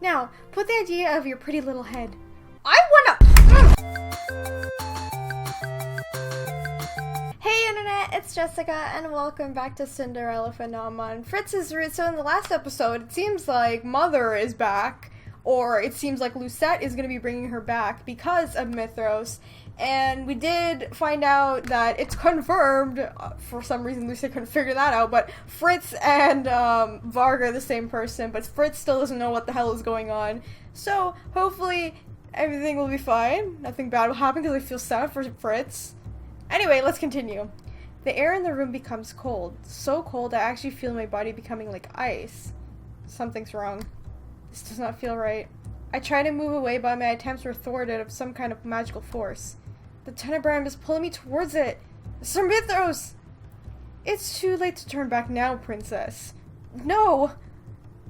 Now, put the idea out of your pretty little head. I wanna- Hey internet, it's Jessica and welcome back to Cinderella Phenomenon. Fritz is rude, so in the last episode it seems like Mother is back, or it seems like Lucette is going to be bringing her back because of Mythros. And we did find out that it's confirmed, for some reason Lucette couldn't figure that out, but Fritz and Varg are the same person, but Fritz still doesn't know what the hell is going on. So hopefully everything will be fine, nothing bad will happen because I feel sad for Fritz. Anyway, let's continue. The air in the room becomes cold, so cold I actually feel my body becoming like ice. Something's wrong. This does not feel right. I try to move away, but my attempts were thwarted of some kind of magical force. The Tenebrae is pulling me towards it! Sir Mythros! It's too late to turn back now, princess. No!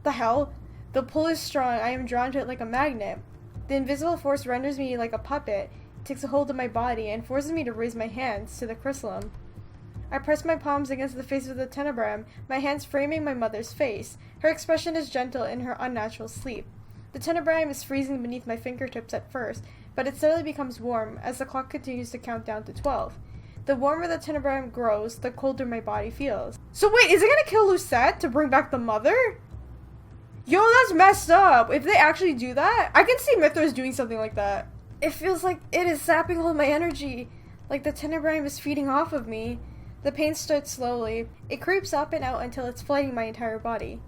The hell? The pull is strong. I am drawn to it like a magnet. The invisible force renders me like a puppet, takes a hold of my body, and forces me to raise my hands to the chrysalim. I press my palms against the face of the Tenebrae, my hands framing my mother's face. Her expression is gentle in her unnatural sleep. The Tenebrae is freezing beneath my fingertips at first, but it slowly becomes warm as the clock continues to count down to 12. The warmer the Tenebrae grows, the colder my body feels. So wait, is it gonna kill Lucette to bring back the mother? Yo, that's messed up! If they actually do that, I can see Mythros doing something like that. It feels like it is sapping all my energy, like the Tenebrae is feeding off of me. The pain starts slowly. It creeps up and out until it's flooding my entire body.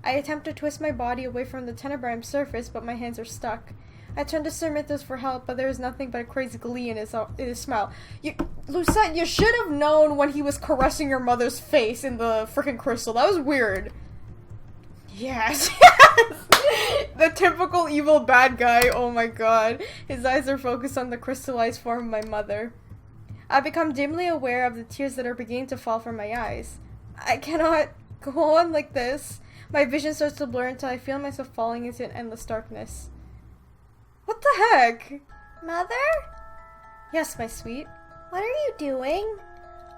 I attempt to twist my body away from the Tenebrae surface, but my hands are stuck. I turn to Sir Mythros for help, but there is nothing but a crazy glee in his smile. Lucette, you should have known when he was caressing your mother's face in the freaking crystal. That was weird. Yes, yes! The typical evil bad guy, oh my god. His eyes are focused on the crystallized form of my mother. I become dimly aware of the tears that are beginning to fall from my eyes. I cannot go on like this. My vision starts to blur until I feel myself falling into an endless darkness. What the heck? Mother? Yes, my sweet. What are you doing?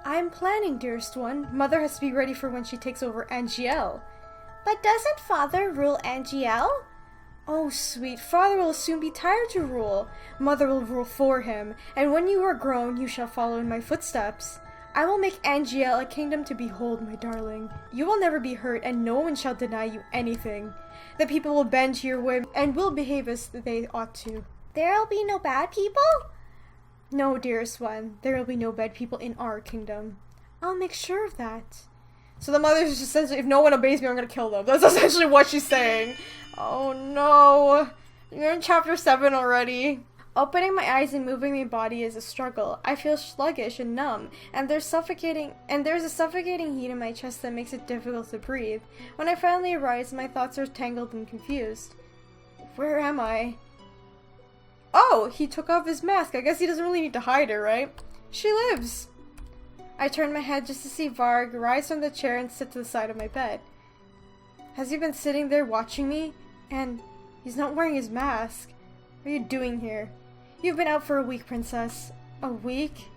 I'm planning, dearest one. Mother has to be ready for when she takes over Angielle. But doesn't Father rule Angielle? Oh, sweet, Father will soon be tired to rule. Mother will rule for him, and when you are grown, you shall follow in my footsteps. I will make Angielle a kingdom to behold, my darling. You will never be hurt, and no one shall deny you anything. The people will bend to your whim, and will behave as they ought to. There'll be no bad people? No, dearest one, there will be no bad people in our kingdom. I'll make sure of that. So the mother just says, if no one obeys me, I'm gonna kill them. That's essentially what she's saying. Oh no. You're in chapter 7 already. Opening my eyes and moving my body is a struggle. I feel sluggish and numb, and there's a suffocating heat in my chest that makes it difficult to breathe. When I finally arise, my thoughts are tangled and confused. Where am I? Oh, he took off his mask. I guess he doesn't really need to hide it, right? She lives. I turn my head just to see Varg rise from the chair and sit to the side of my bed. Has he been sitting there watching me? And he's not wearing his mask. What are you doing here? You've been out for a week, princess. A week?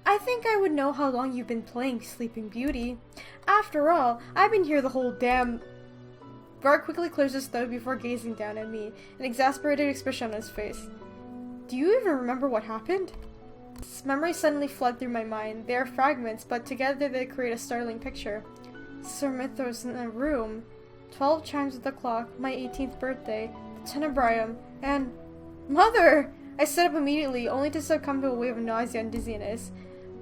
I think I would know how long you've been playing Sleeping Beauty. After all, I've been here the whole damn... Varg quickly clears his throat before gazing down at me, an exasperated expression on his face. Do you even remember what happened? Memories suddenly flood through my mind. They are fragments, but together they create a startling picture. Sir Mythros in the room. 12 chimes of the clock, my 18th birthday, the Tenebrae, and... Mother! I sit up immediately, only to succumb to a wave of nausea and dizziness.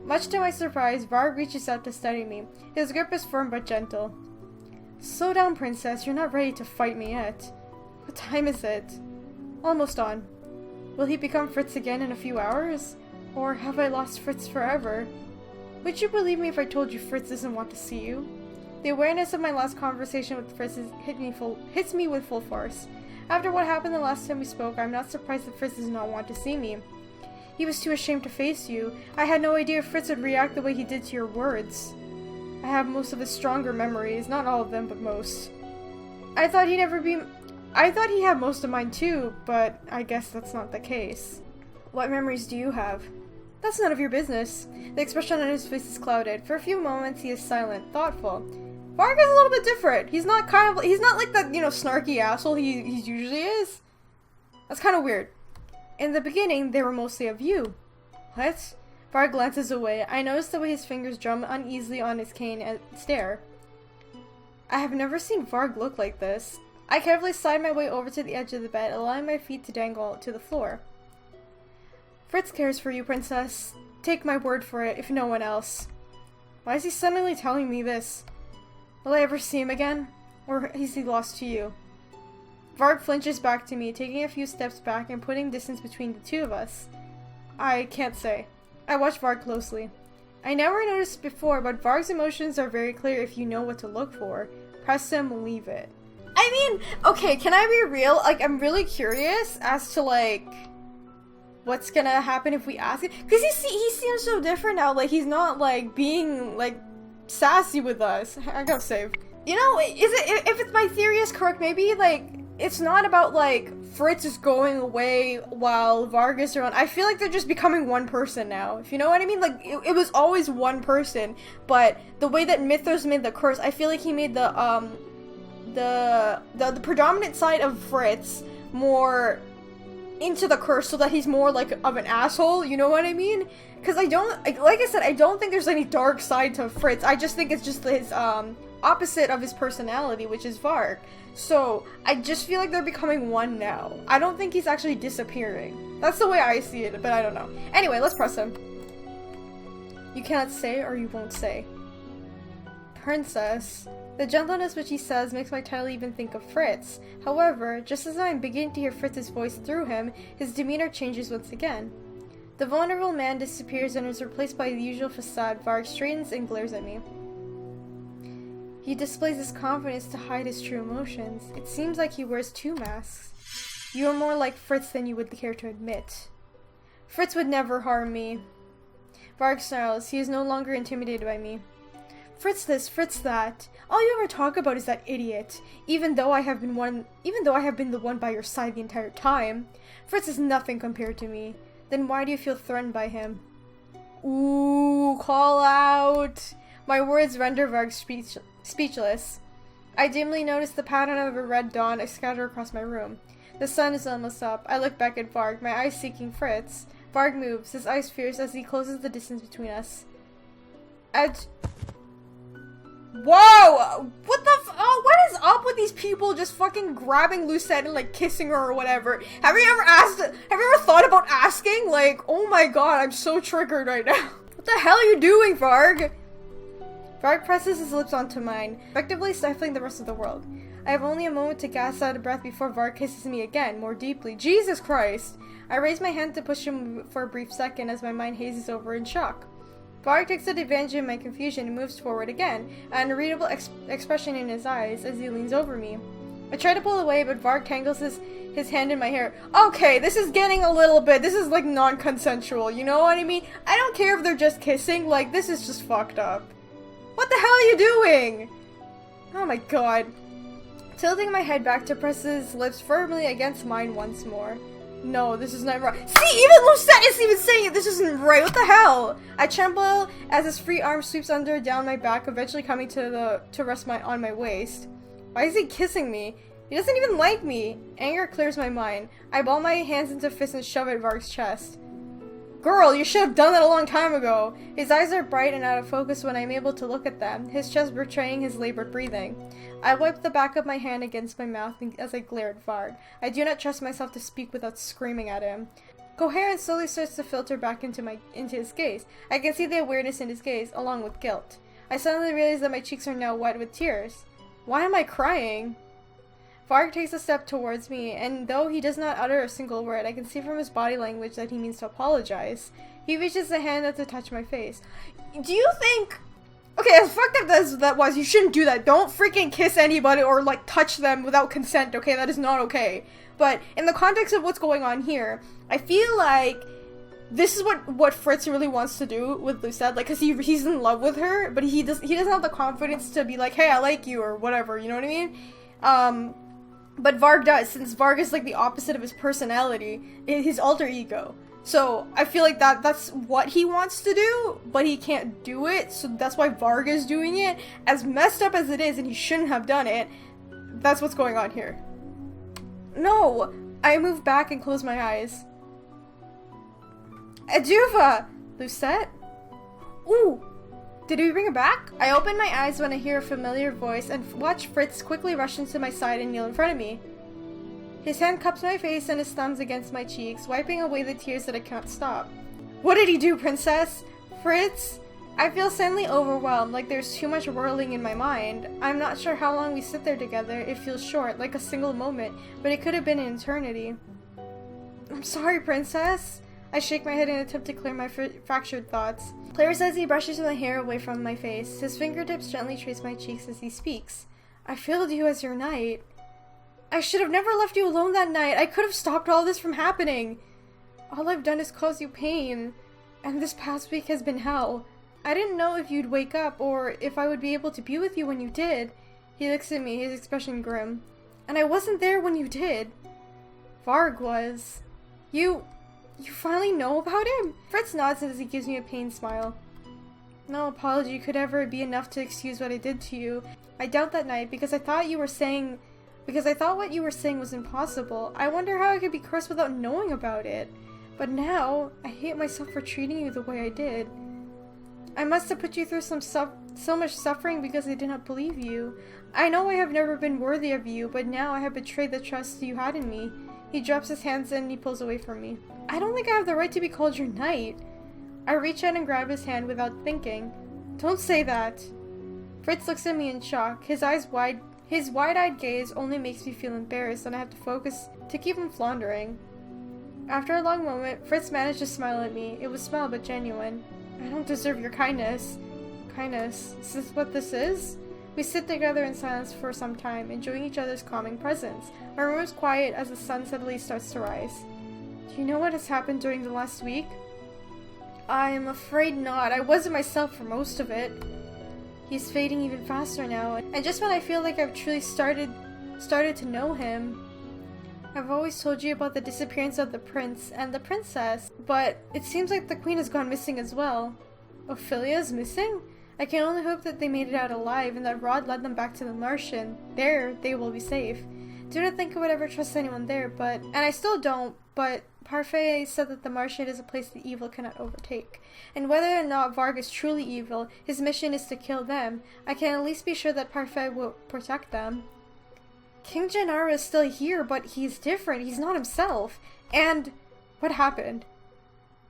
Much to my surprise, Varg reaches out to steady me. His grip is firm but gentle. Slow down, princess. You're not ready to fight me yet. What time is it? Almost on. Will he become Fritz again in a few hours? Or have I lost Fritz forever? Would you believe me if I told you Fritz doesn't want to see you? The awareness of my last conversation with Fritz hits me with full force. After what happened the last time we spoke, I'm not surprised that Fritz does not want to see me. He was too ashamed to face you. I had no idea Fritz would react the way he did to your words. I have most of his stronger memories, not all of them, but most. I thought he had most of mine too, but I guess that's not the case. What memories do you have? That's none of your business. The expression on his face is clouded. For a few moments he is silent, thoughtful. Varg is a little bit different. He's not like that, snarky asshole he usually is. That's kind of weird. In the beginning, they were mostly of you. What? Varg glances away. I notice the way his fingers drum uneasily on his cane and stare. I have never seen Varg look like this. I carefully slide my way over to the edge of the bed, allowing my feet to dangle to the floor. Fritz cares for you, princess. Take my word for it, if no one else. Why is he suddenly telling me this? Will I ever see him again? Or is he lost to you? Varg flinches back to me, taking a few steps back and putting distance between the two of us. I can't say. I watch Varg closely. I never noticed before, but Varg's emotions are very clear if you know what to look for. Press him, leave it. I mean, okay, can I be real? Like, I'm really curious as to, like, what's gonna happen if we ask him. Because he seems so different now. Like, he's not, like, being, like, sassy with us. I gotta save. If it's my theory is correct, maybe, like, it's not about, like, Fritz is going away while Varg is around. I feel like they're just becoming one person now, if you know what I mean? Like, it was always one person, but the way that Mythos made the curse, I feel like he made the predominant side of Fritz more into the curse so that he's more, like, of an asshole, you know what I mean? Because like I said, I don't think there's any dark side to Fritz. I just think it's just his, opposite of his personality, which is Varg. So, I just feel like they're becoming one now. I don't think he's actually disappearing. That's the way I see it, but I don't know. Anyway, let's press him. You cannot say or you won't say. Princess. The gentleness which he says makes my title even think of Fritz. However, just as I'm beginning to hear Fritz's voice through him, his demeanor changes once again. The vulnerable man disappears and is replaced by the usual facade. Varg straightens and glares at me. He displays his confidence to hide his true emotions. It seems like he wears two masks. You are more like Fritz than you would care to admit. Fritz would never harm me. Varg snarls. He is no longer intimidated by me. Fritz this, Fritz that. All you ever talk about is that idiot. Even though I have been the one by your side the entire time. Fritz is nothing compared to me. Then why do you feel threatened by him? Ooh, call out. My words render Varg speechless. I dimly notice the pattern of a red dawn scatter across my room. The sun is almost up. I look back at Varg, my eyes seeking Fritz. Varg moves, his eyes fierce as he closes the distance between us. Whoa! What the what is up with these people just fucking grabbing Lucette and, like, kissing her or whatever? Have you ever thought about asking? Like, oh my god, I'm so triggered right now. What the hell are you doing, Varg? Varg presses his lips onto mine, effectively stifling the rest of the world. I have only a moment to gasp out of breath before Varg kisses me again, more deeply. Jesus Christ! I raise my hand to push him for a brief second as my mind hazes over in shock. Varg takes advantage of my confusion and moves forward again, an unreadable expression in his eyes as he leans over me. I try to pull away, but Varg tangles his hand in my hair. Okay, this is getting a little bit, this is like non-consensual, you know what I mean? I don't care if they're just kissing, like, this is just fucked up. What the hell are you doing? Oh my god. Tilting my head back to press his lips firmly against mine once more. No, this is not right. See, even Lucette is even saying it. This isn't right. What the hell? I tremble as his free arm sweeps down my back, eventually coming to rest on my waist. Why is he kissing me? He doesn't even like me. Anger clears my mind. I ball my hands into fists and shove at Varg's chest. Girl, you should have done that a long time ago. His eyes are bright and out of focus when I'm able to look at them, his chest betraying his labored breathing. I wipe the back of my hand against my mouth as I glare at Varg. I do not trust myself to speak without screaming at him. Coherence slowly starts to filter back into his gaze. I can see the awareness in his gaze, along with guilt. I suddenly realize that my cheeks are now wet with tears. Why am I crying? Varg takes a step towards me, and though he does not utter a single word, I can see from his body language that he means to apologize. He reaches a hand out to touch my face. Do you think... Okay, as fucked up as that was, you shouldn't do that. Don't freaking kiss anybody or, like, touch them without consent, okay? That is not okay. But in the context of what's going on here, I feel like this is what Fritz really wants to do with Lucette, like, because he's in love with her, but he doesn't have the confidence to be like, hey, I like you, or whatever, you know what I mean? But Varg does, since Varg is, like, the opposite of his personality, his alter ego. So I feel like that's what he wants to do, but he can't do it, so that's why Varg is doing it. As messed up as it is, and he shouldn't have done it, that's what's going on here. No! I move back and close my eyes. Aduva! Lucette? Ooh! Did we bring her back? I open my eyes when I hear a familiar voice and watch Fritz quickly rush into my side and kneel in front of me. His hand cups my face and his thumbs against my cheeks, wiping away the tears that I can't stop. What did he do, princess? Fritz? I feel suddenly overwhelmed, like there's too much whirling in my mind. I'm not sure how long we sit there together. It feels short, like a single moment, but it could have been an eternity. I'm sorry, princess. I shake my head in an attempt to clear my fractured thoughts. Claire says he brushes my hair away from my face. His fingertips gently trace my cheeks as he speaks. I failed you as your knight. I should have never left you alone that night. I could have stopped all this from happening. All I've done is cause you pain. And this past week has been hell. I didn't know if you'd wake up or if I would be able to be with you when you did. He looks at me, his expression grim. And I wasn't there when you did. Varg was. You finally know about him? Fritz nods as he gives me a pained smile. No apology could ever be enough to excuse what I did to you. I doubt that night because I thought what you were saying was impossible. I wonder how I could be cursed without knowing about it. But now, I hate myself for treating you the way I did. I must have put you through so much suffering because I did not believe you. I know I have never been worthy of you, but now I have betrayed the trust you had in me. He drops his hands and he pulls away from me. I don't think I have the right to be called your knight. I reach out and grab his hand without thinking. Don't say that. Fritz looks at me in shock. His wide-eyed gaze only makes me feel embarrassed and I have to focus to keep him floundering. After a long moment, Fritz managed to smile at me. It was small but genuine. I don't deserve your kindness. Kindness? Is this what this is? We sit together in silence for some time, enjoying each other's calming presence. Our room is quiet as the sun suddenly starts to rise. Do you know what has happened during the last week? I'm afraid not. I wasn't myself for most of it. He's fading even faster now, and just when I feel like I've truly started to know him. I've always told you about the disappearance of the prince and the princess, but it seems like the queen has gone missing as well. Ophelia's missing? I can only hope that they made it out alive and that Rod led them back to the Martian. There, they will be safe. Do not think I would ever trust anyone there, and I still don't, but Parfait said that the Martian is a place that evil cannot overtake. And whether or not Varg is truly evil, his mission is to kill them. I can at least be sure that Parfait will protect them. King Gennaro is still here, but he's different. He's not himself. And what happened?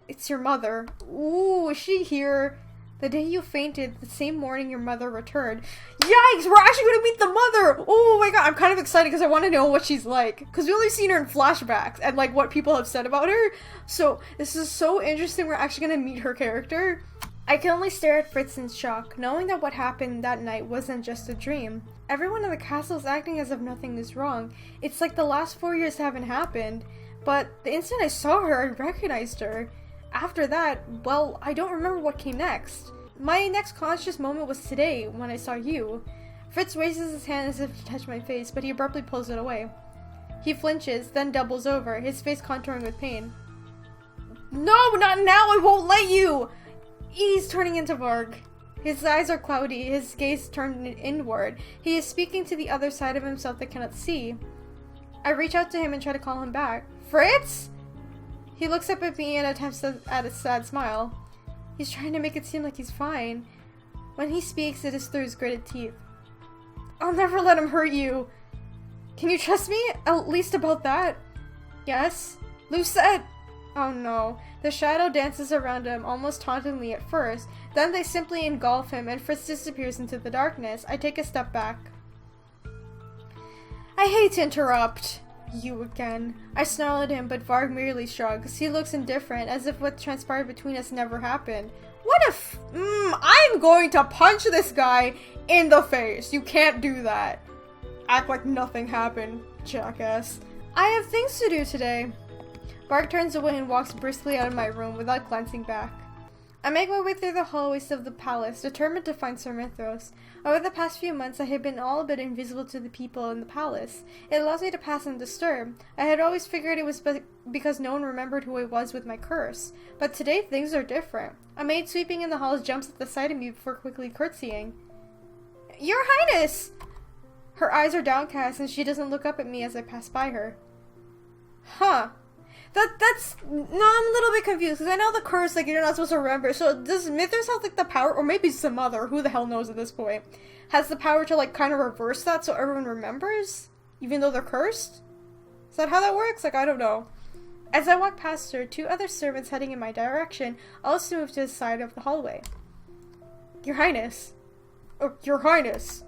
It's your mother. Ooh, is she here? The day you fainted, the same morning your mother returned. Yikes! We're actually going to meet the mother! Oh my god, I'm kind of excited because I want to know what she's like. Because we only seen her in flashbacks and like what people have said about her. So this is so interesting. We're actually going to meet her character. I can only stare at Fritz in shock, knowing that what happened that night wasn't just a dream. Everyone in the castle is acting as if nothing is wrong. It's like the last 4 years haven't happened. But the instant I saw her, I recognized her. After that, well, I don't remember what came next. My next conscious moment was today, when I saw you. Fritz raises his hand as if to touch my face, but he abruptly pulls it away. He flinches, then doubles over, his face contouring with pain. No, not now! I won't let you! He's turning into Varg. His eyes are cloudy, his gaze turned inward. He is speaking to the other side of himself that cannot see. I reach out to him and try to call him back. Fritz? He looks up at me and attempts at a sad smile. He's trying to make it seem like he's fine. When he speaks, it is through his gritted teeth. I'll never let him hurt you. Can you trust me? At least about that? Yes? Lucette! Oh no. The shadow dances around him, almost tauntingly at first. Then they simply engulf him and Fritz disappears into the darkness. I take a step back. I hate to interrupt. You again. I snarl at him, but Varg merely shrugs. He looks indifferent, as if what transpired between us never happened. What if... I'm going to punch this guy in the face. You can't do that. Act like nothing happened, jackass. I have things to do today. Varg turns away and walks briskly out of my room without glancing back. I make my way through the hallways of the palace, determined to find Sir Mithros. Over the past few months, I have been all but invisible to the people in the palace. It allows me to pass undisturbed. I had always figured it was because no one remembered who I was with my curse. But today, things are different. A maid sweeping in the halls jumps at the sight of me before quickly curtsying. Your Highness! Her eyes are downcast and she doesn't look up at me as I pass by her. Huh. That's... No, I'm a little bit confused, because I know the curse, like, you're not supposed to remember. So, does Mithras have, like, the power, or maybe some other, who the hell knows at this point, has the power to, like, kind of reverse that so everyone remembers? Even though they're cursed? Is that how that works? Like, I don't know. As I walk past her, two other servants heading in my direction also move to the side of the hallway. Your Highness. Oh, Your Highness.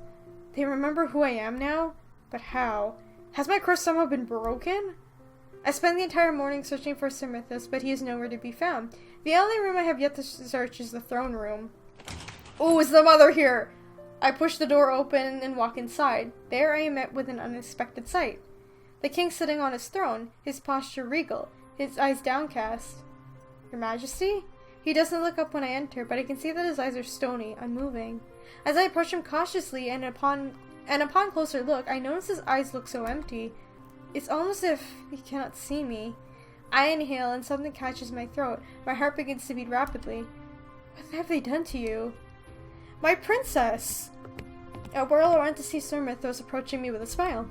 They remember who I am now? But how? Has my curse somehow been broken? I spend the entire morning searching for Sir Mithras, but he is nowhere to be found. The only room I have yet to search is the throne room. Oh, is the mother here? I push the door open and walk inside. There I am met with an unexpected sight. The king sitting on his throne, his posture regal, his eyes downcast. Your Majesty? He doesn't look up when I enter, but I can see that his eyes are stony, unmoving. As I approach him cautiously and upon closer look, I notice his eyes look so empty. It's almost as if he cannot see me. I inhale and something catches my throat. My heart begins to beat rapidly. What have they done to you? My princess! I whirl around to see Sir Mithros approaching me with a smile.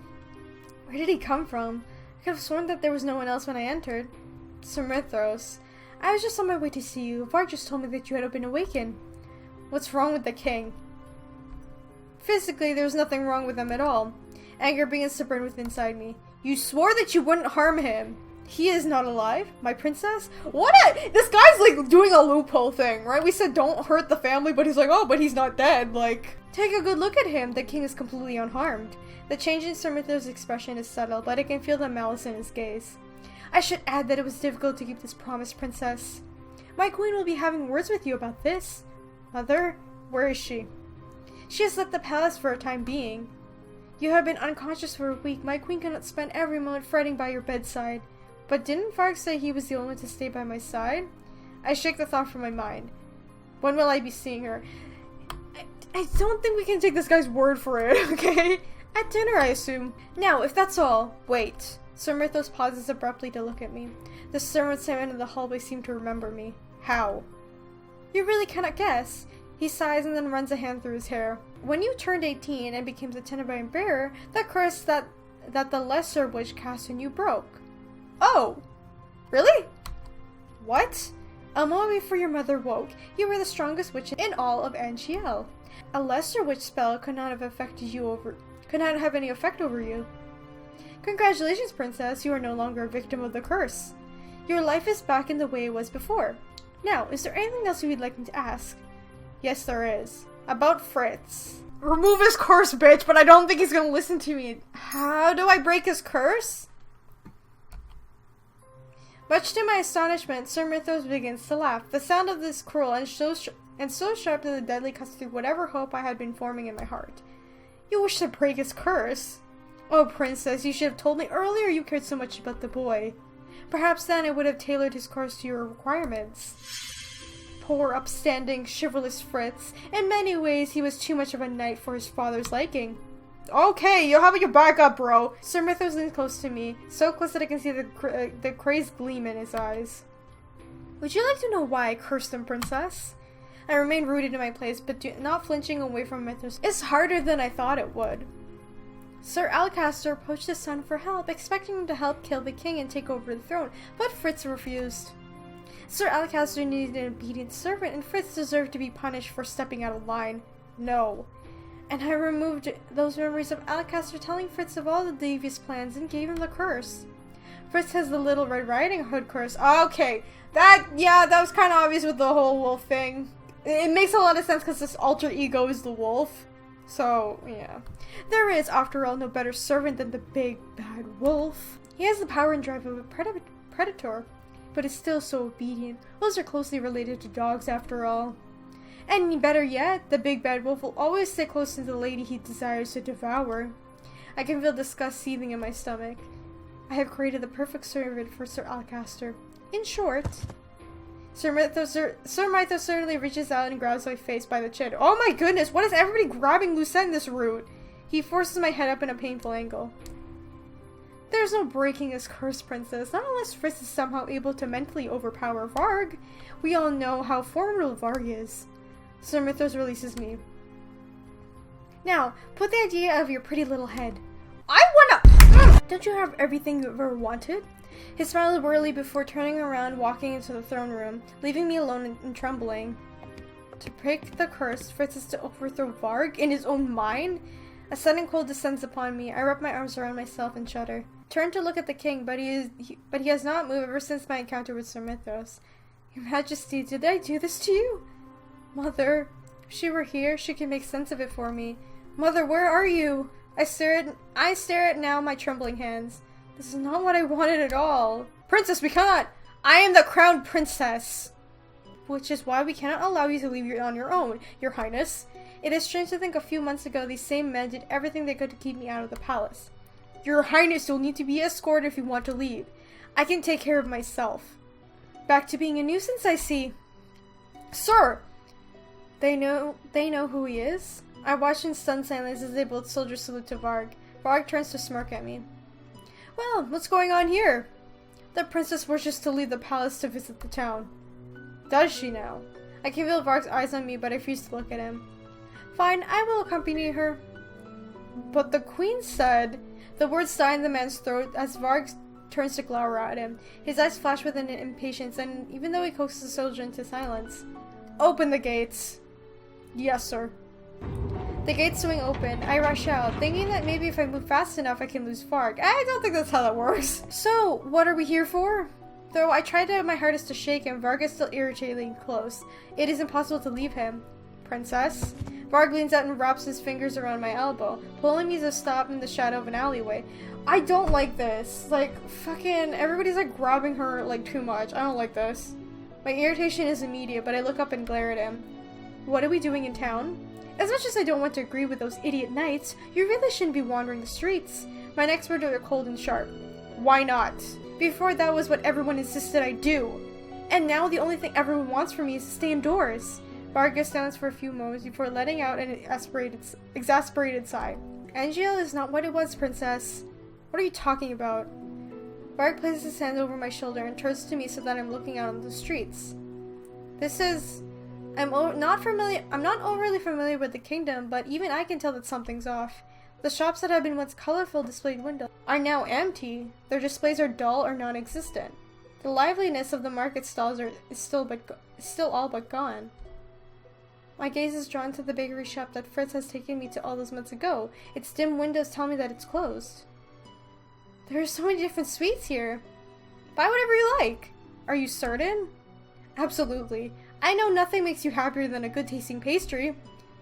Where did he come from? I could have sworn that there was no one else when I entered. Sir Mithros, I was just on my way to see you. Varg just told me that you had been awakened. What's wrong with the king? Physically, there was nothing wrong with him at all. Anger begins to burn within inside me. You swore that you wouldn't harm him. He is not alive? My princess? This guy's like doing a loophole thing, right? We said don't hurt the family, but he's like, oh, but he's not dead. Like, take a good look at him. The king is completely unharmed. The change in Sir Mithros' expression is subtle, but I can feel the malice in his gaze. I should add that it was difficult to keep this promise, princess. My queen will be having words with you about this. Mother, where is she? She has left the palace for a time being. You have been unconscious for a week. My queen cannot spend every moment fretting by your bedside. But didn't Varg say he was the only one to stay by my side? I shake the thought from my mind. When will I be seeing her? I don't think we can take this guy's word for it, okay? At dinner, I assume. Now, if that's all... Wait. Sir Mithros pauses abruptly to look at me. The servants at the end of the hallway seem to remember me. How? You really cannot guess. He sighs and then runs a hand through his hair. When you turned 18 and became the Tenenbaum bearer, that curse that the lesser witch cast on you broke. Oh! Really? What? A moment before your mother woke, you were the strongest witch in all of Angielle. A lesser witch spell could not have any effect over you. Congratulations, princess, you are no longer a victim of the curse. Your life is back in the way it was before. Now, is there anything else you would like me to ask? Yes, there is. About Fritz. Remove his curse, bitch, but I don't think he's gonna listen to me. How do I break his curse? Much to my astonishment, Sir Mithros begins to laugh. The sound of this cruel and so sharp that the deadly cuts through whatever hope I had been forming in my heart. You wish to break his curse? Oh, princess, you should have told me earlier you cared so much about the boy. Perhaps then I would have tailored his curse to your requirements. Poor, upstanding, chivalrous Fritz. In many ways, he was too much of a knight for his father's liking. Okay, you'll have your back up, bro. Sir Mithros leans close to me, so close that I can see the crazed gleam in his eyes. Would you like to know why I cursed him, princess? I remain rooted in my place, but not flinching away from Mithros is harder than I thought it would. Sir Alcaster approached his son for help, expecting him to help kill the king and take over the throne, but Fritz refused. Sir Alcaster needed an obedient servant, and Fritz deserved to be punished for stepping out of line. No. And I removed those memories of Alcaster telling Fritz of all the devious plans and gave him the curse. Fritz has the Little Red Riding Hood curse. Okay, that was kind of obvious with the whole wolf thing. It makes a lot of sense because this alter ego is the wolf. So, yeah. There is, after all, no better servant than the big bad wolf. He has the power and drive of a predator, but is still so obedient. Wolves are closely related to dogs, after all. And better yet, the big bad wolf will always stay close to the lady he desires to devour. I can feel disgust seething in my stomach. I have created the perfect servant for Sir Alcaster. In short, Sir Mythos certainly reaches out and grabs my face by the chin. Oh my goodness, what is everybody grabbing Lucette in this route? He forces my head up in a painful angle. There's no breaking this curse, Princess, not unless Fritz is somehow able to mentally overpower Varg. We all know how formidable Varg is. Sir Mythos releases me. Now, put the idea out of your pretty little head. I wanna— Don't you have everything you ever wanted? He smiled wearily before turning around, walking into the throne room, leaving me alone and trembling. To break the curse, Fritz is to overthrow Varg in his own mind? A sudden cold descends upon me. I wrap my arms around myself and shudder. Turn to look at the king, but he has not moved ever since my encounter with Sir Mythos. Your Majesty, did I do this to you? Mother, if she were here, she could make sense of it for me. Mother, where are you? I stare at now my trembling hands. This is not what I wanted at all. Princess, we cannot! I am the crowned princess! Which is why we cannot allow you to leave on your own, your highness. It is strange to think a few months ago these same men did everything they could to keep me out of the palace. Your highness, you'll need to be escorted if you want to leave. I can take care of myself. Back to being a nuisance, I see. Sir! They know who he is? I watch in stunned silence as they both soldiers salute to Varg. Varg turns to smirk at me. Well, what's going on here? The princess wishes to leave the palace to visit the town. Does she now? I can feel Varg's eyes on me, but I refuse to look at him. Fine, I will accompany her. But the queen said... The words die in the man's throat as Varg turns to glower at him. His eyes flash with an impatience, and even though he coaxes the soldier into silence. Open the gates. Yes, sir. The gates swing open. I rush out, thinking that maybe if I move fast enough I can lose Varg. I don't think that's how that works. So, what are we here for? Though I tried my hardest to shake him, Varg is still irritatingly close. It is impossible to leave him. Princess? Varg leans out and wraps his fingers around my elbow, pulling me to stop in the shadow of an alleyway. I don't like this. Like, fucking, everybody's like grabbing her like too much. I don't like this. My irritation is immediate, but I look up and glare at him. What are we doing in town? As much as I don't want to agree with those idiot knights, you really shouldn't be wandering the streets. My next words are cold and sharp. Why not? Before that was what everyone insisted I do. And now the only thing everyone wants from me is to stay indoors. Varg stands for a few moments before letting out an exasperated sigh. Angielle is not what it was, Princess. What are you talking about? Varg places his hand over my shoulder and turns to me so that I'm looking out on the streets. I'm not overly familiar with the kingdom, but even I can tell that something's off. The shops that have been once colorful displayed windows are now empty. Their displays are dull or non-existent. The liveliness of the market stalls is still all but gone. My gaze is drawn to the bakery shop that Fritz has taken me to all those months ago. Its dim windows tell me that it's closed. There are so many different sweets here. Buy whatever you like. Are you certain? Absolutely. I know nothing makes you happier than a good tasting pastry.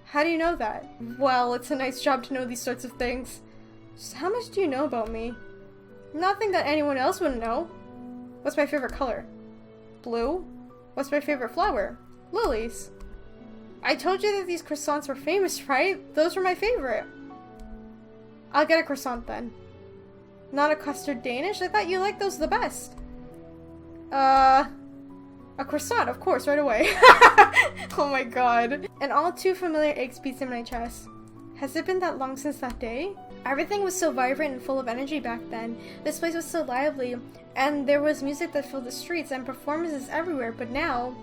How do you know that? Well, it's a nice job to know these sorts of things. Just how much do you know about me? Nothing that anyone else wouldn't know. What's my favorite color? Blue. What's my favorite flower? Lilies. I told you that these croissants were famous, right? Those were my favorite. I'll get a croissant then. Not a custard Danish? I thought you liked those the best. A croissant, of course, right away. Oh my god. An all too familiar ache beats in my chest. Has it been that long since that day? Everything was so vibrant and full of energy back then. This place was so lively, and there was music that filled the streets and performances everywhere, but now,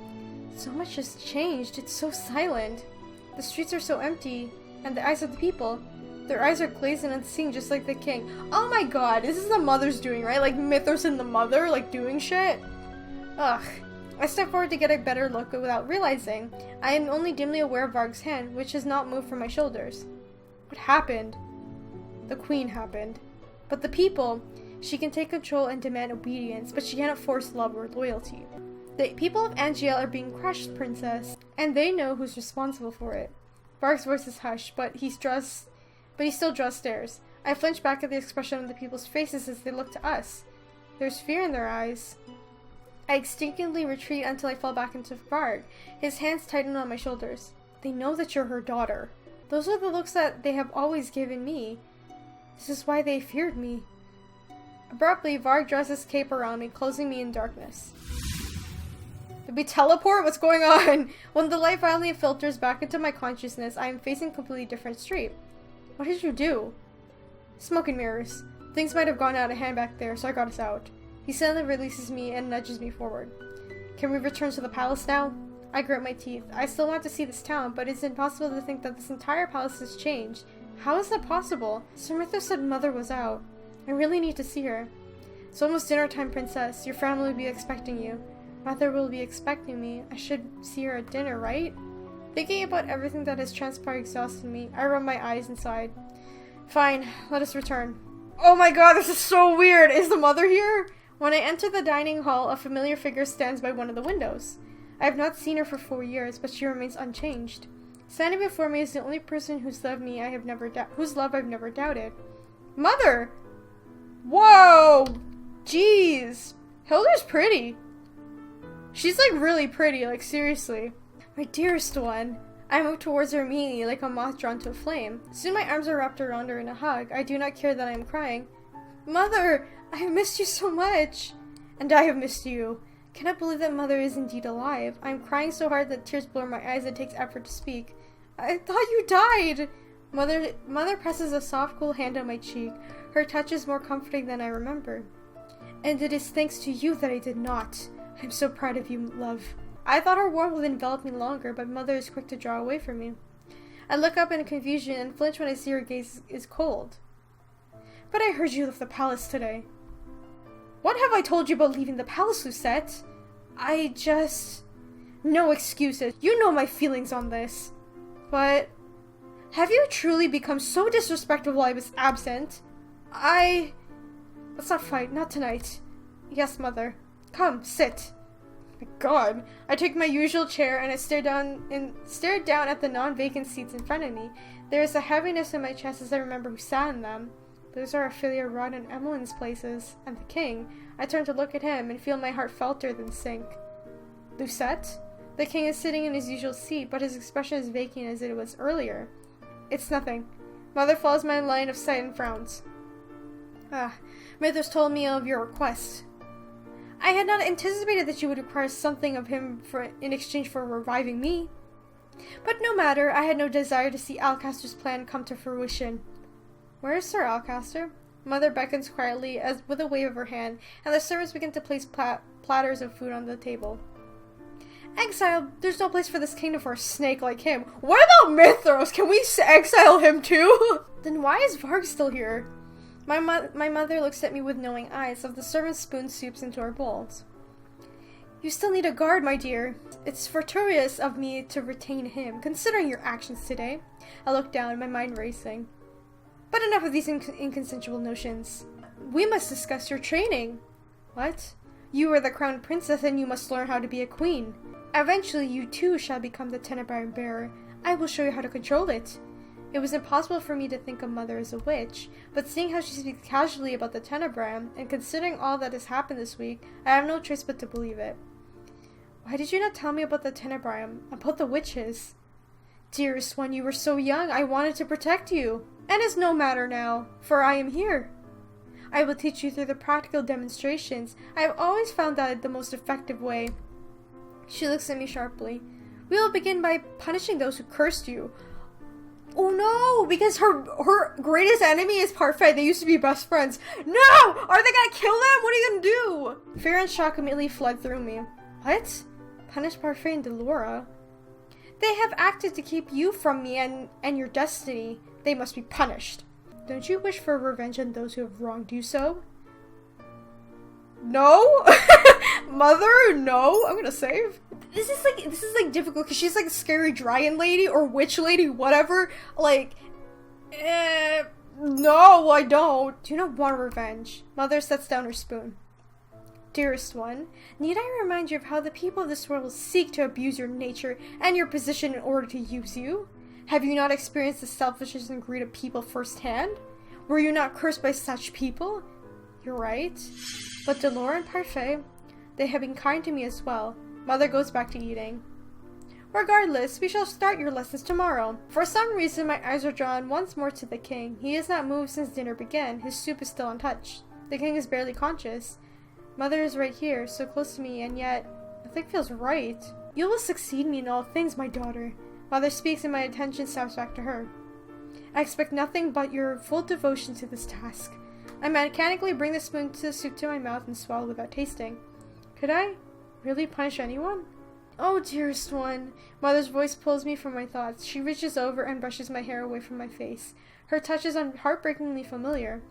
so much has changed. It's so silent. The streets are so empty, and the eyes of the people, their eyes are glazed and unseeing just like the king. Oh my god, this is the mother's doing, right? Like Mythos and the mother, like doing shit? Ugh. I step forward to get a better look without realizing I am only dimly aware of Varg's hand, which has not moved from my shoulders. What happened? The queen happened. But the people, she can take control and demand obedience, but she cannot force love or loyalty. The people of Angielle are being crushed, Princess, and they know who's responsible for it. Varg's voice is hushed, but he still draws stares. I flinch back at the expression on the people's faces as they look to us. There's fear in their eyes. I instinctively retreat until I fall back into Varg. His hands tighten on my shoulders. They know that you're her daughter. Those are the looks that they have always given me. This is why they feared me. Abruptly, Varg draws his cape around me, closing me in darkness. Did we teleport? What's going on? When the light finally filters back into my consciousness, I am facing a completely different street. What did you do? Smoke and mirrors. Things might have gone out of hand back there, so I got us out. He suddenly releases me and nudges me forward. Can we return to the palace now? I grit my teeth. I still want to see this town, but it's impossible to think that this entire palace has changed. How is that possible? Sir Mithra said Mother was out. I really need to see her. It's almost dinner time, Princess. Your family will be expecting you. Mother will be expecting me. I should see her at dinner, right? Thinking about everything that has transpired exhausted me. I rub my eyes inside. Fine, let us return. Oh my god, this is so weird! Is the mother here? When I enter the dining hall, a familiar figure stands by one of the windows. I have not seen her for 4 years, but she remains unchanged. Standing before me is the only person whose love I've never doubted. Mother! Whoa! Jeez! Hilda's pretty. She's like really pretty, like seriously. My dearest one. I move towards her immediately like a moth drawn to a flame. Soon my arms are wrapped around her in a hug. I do not care that I am crying. Mother! I have missed you so much! And I have missed you. Cannot believe that Mother is indeed alive. I am crying so hard that tears blur my eyes. It takes effort to speak. I thought you died! Mother presses a soft, cool hand on my cheek. Her touch is more comforting than I remember. And it is thanks to you that I did not. I'm so proud of you, love. I thought her warmth would envelop me longer, but Mother is quick to draw away from me. I look up in confusion and flinch when I see her gaze is cold. But I heard you left the palace today. What have I told you about leaving the palace, Lucette? No excuses. You know my feelings on this. But have you truly become so disrespectful while I was absent? Let's not fight. Not tonight. Yes, Mother. Come, sit. My God. I take my usual chair and I stare down at the non-vacant seats in front of me. There is a heaviness in my chest as I remember who sat in them. Those are Ophelia, Ron, and Emmeline's places, and the king. I turn to look at him and feel my heart falter then sink. Lucette? The king is sitting in his usual seat, but his expression is vacant as it was earlier. It's nothing. Mother follows my line of sight and frowns. Mithras told me of your request. I had not anticipated that you would require something of him in exchange for reviving me. But no matter, I had no desire to see Alcaster's plan come to fruition. Where is Sir Alcaster? Mother beckons quietly as with a wave of her hand, and the servants begin to place platters of food on the table. Exile, there's no place for this kingdom for a snake like him. What about Mithras? Can we exile him too? Then why is Varg still here? My mother looks at me with knowing eyes as the servant spoons soups into our bowls. You still need a guard, my dear. It's fortuitous of me to retain him, considering your actions today. I look down, my mind racing. But enough of these inconsensual notions. We must discuss your training. What? You are the crowned princess and you must learn how to be a queen. Eventually you too shall become the Tenebrae bearer. I will show you how to control it. It was impossible for me to think of Mother as a witch, but seeing how she speaks casually about the Tenebrae, and considering all that has happened this week, I have no choice but to believe it. Why did you not tell me about the Tenebrae, about the witches? Dearest one, you were so young, I wanted to protect you. And it's no matter now, for I am here. I will teach you through the practical demonstrations. I have always found that the most effective way. She looks at me sharply. We will begin by punishing those who cursed you. Oh no, because her greatest enemy is Parfait. They used to be best friends. No! Are they gonna kill them? What are you gonna do? Fear and shock immediately fled through me. What? Punish Parfait and Delora? They have acted to keep you from me and your destiny. They must be punished. Don't you wish for revenge on those who have wronged you so? No? Mother, no. I'm gonna save. This is like difficult because she's like a scary dragon lady or witch lady, whatever. Like, no, I don't. Do you not want revenge? Mother sets down her spoon. Dearest one, need I remind you of how the people of this world will seek to abuse your nature and your position in order to use you? Have you not experienced the selfishness and greed of people firsthand? Were you not cursed by such people? You're right. But Delora and Parfait, they have been kind to me as well. Mother goes back to eating. Regardless, we shall start your lessons tomorrow. For some reason, my eyes are drawn once more to the king. He has not moved since dinner began. His soup is still untouched. The king is barely conscious. Mother is right here, so close to me, and yet Nothing feels right. You will succeed me in all things, my daughter. Mother speaks and my attention snaps back to her. I expect nothing but your full devotion to this task. I mechanically bring the spoon to the soup to my mouth and swallow without tasting. Could I really punish anyone? Oh, dearest one. Mother's voice pulls me from my thoughts. She reaches over and brushes my hair away from my face. Her touch is heartbreakingly familiar.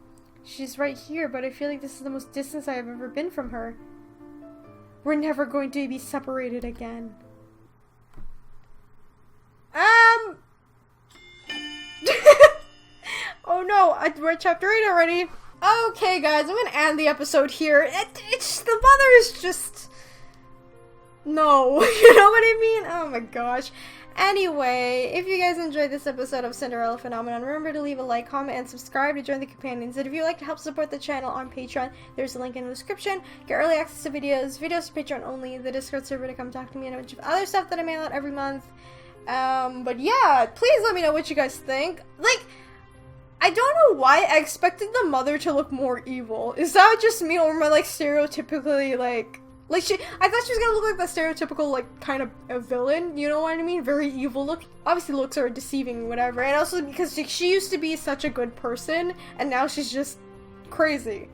She's right here, but I feel like this is the most distance I have ever been from her. We're never going to be separated again. Oh no, we're at chapter 8 already. Okay, guys, I'm gonna end the episode here. The mother is just... No, you know what I mean? Oh my gosh. Anyway, if you guys enjoyed this episode of Cinderella Phenomenon, remember to leave a like, comment, and subscribe to join the companions. And if you'd like to help support the channel on Patreon, there's a link in the description. Get early access to videos for Patreon only, the Discord server to come talk to me, and a bunch of other stuff that I mail out every month. But yeah, please let me know what you guys think. Like, I don't know why I expected the mother to look more evil. Is that just me, or am I like stereotypically like I thought she was gonna look like the stereotypical, like, kind of a villain, you know what I mean? Very evil look. Obviously looks are deceiving, whatever. And also because she used to be such a good person, and now she's just crazy.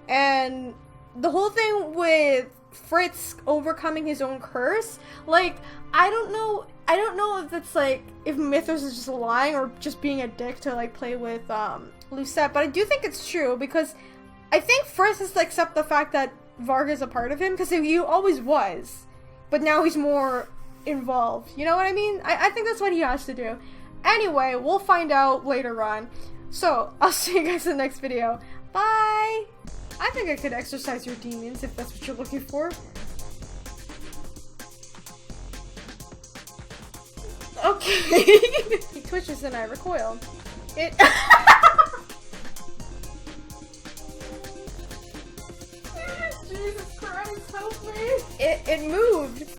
And the whole thing with Fritz overcoming his own curse, like, I don't know if it's like, if Mythos is just lying or just being a dick to, like, play with, Lucette, but I do think it's true, because I think Fritz has to accept the fact that Varg is a part of him, because he always was, but now he's more involved, you know what I mean? I think that's what he has to do. Anyway, we'll find out later on. So, I'll see you guys in the next video. Bye! I think I could exercise your demons if that's what you're looking for. Okay. He twitches and I recoil. Jesus Christ, help me! It moved!